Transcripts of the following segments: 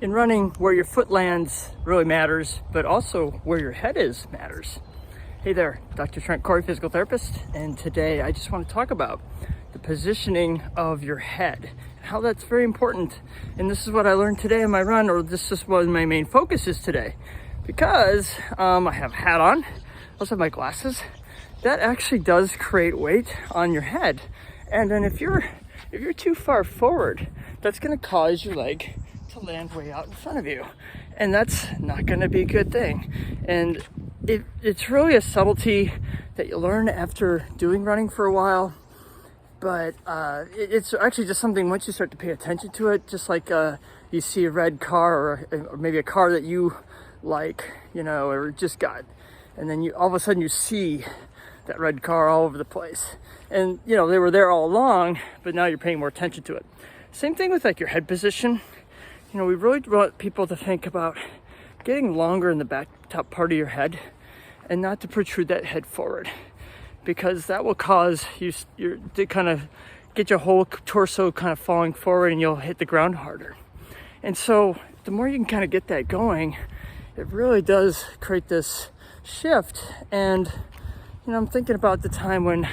In running, where your foot lands really matters, but also where your head is matters. Hey there, Dr. Trent Corey, physical therapist, and today I just want to talk about the positioning of your head, how that's very important. And this is what I learned today in my run, or this is what my main focus is today. Because I have a hat on, I also have my glasses. That actually does create weight on your head. And then if you're too far forward, that's going to cause your leg to land way out in front of you, and that's not going to be a good thing. And it's really a subtlety that you learn after doing running for a while, but it's actually just something once you start to pay attention to it, just like you see a red car or maybe a car that you like, or just got, and then all of a sudden you see that red car all over the place, and they were there all along, but now you're paying more attention to it. Same thing with like your head position. We really want people to think about getting longer in the top part of your head and not to protrude that head forward, because that will cause you to kind of get your whole torso kind of falling forward and you'll hit the ground harder. And so the more you can kind of get that going, it really does create this shift. And, I'm thinking about the time when,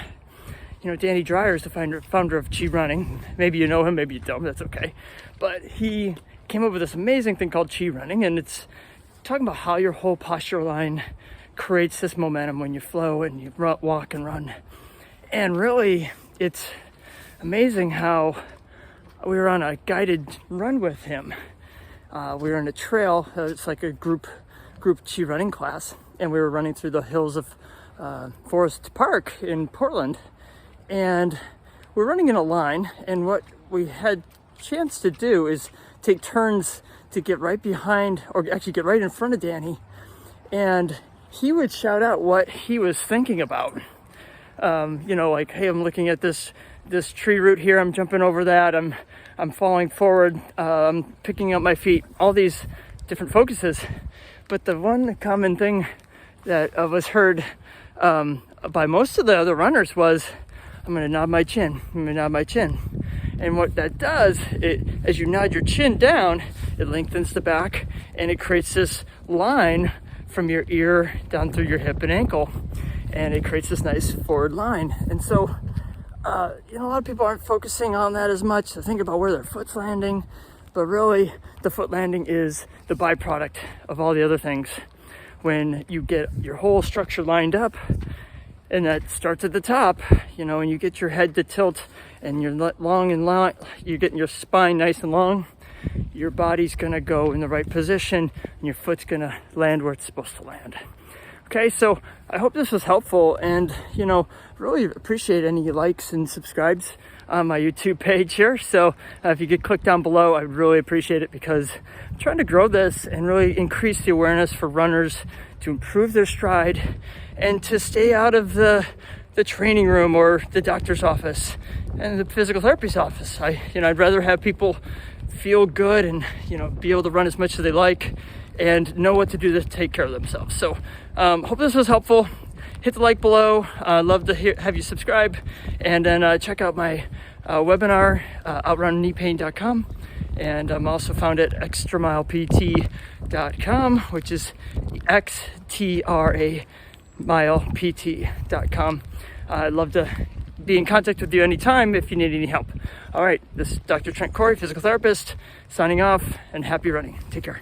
Danny Dreyer is the founder of ChiRunning. Maybe you know him, maybe you don't, that's okay. But he came up with this amazing thing called ChiRunning, and it's talking about how your whole posture line creates this momentum when you flow and you walk and run. And really, it's amazing how we were on a guided run with him. We were on a trail. It's like a group ChiRunning class, and we were running through the hills of Forest Park in Portland. And we're running in a line, and what we had chance to do is take turns to get right behind, or actually get right in front of Danny, and he would shout out what he was thinking about. Like, hey, I'm looking at this tree root here, I'm jumping over that, I'm falling forward, I'm picking up my feet, all these different focuses. But the one common thing that was heard by most of the other runners was, I'm gonna nod my chin, I'm gonna nod my chin. And what that does, as you nod your chin down, it lengthens the back, and it creates this line from your ear down through your hip and ankle, and it creates this nice forward line. And so, a lot of people aren't focusing on that as much. They think about where their foot's landing, but really, the foot landing is the byproduct of all the other things. When you get your whole structure lined up, and that starts at the top, and you get your head to tilt, and you're long and long, you're getting your spine nice and long, your body's gonna go in the right position, and your foot's gonna land where it's supposed to land. Okay, so I hope this was helpful, and really appreciate any likes and subscribes on my YouTube page here. So if you could click down below, I'd really appreciate it, because I'm trying to grow this and really increase the awareness for runners to improve their stride and to stay out of the training room or the doctor's office and the physical therapist's office. I'd rather have people feel good and be able to run as much as they like and know what to do to take care of themselves. So hope this was helpful. Hit the like below. I'd love to have you subscribe, and then check out my webinar, outrunnkneepain.com. And I'm also found at xtramilept.com, which is XTRA milept.com. I'd love to be in contact with you anytime if you need any help. All right, this is Dr. Trent Corey, physical therapist, signing off, and happy running. Take care.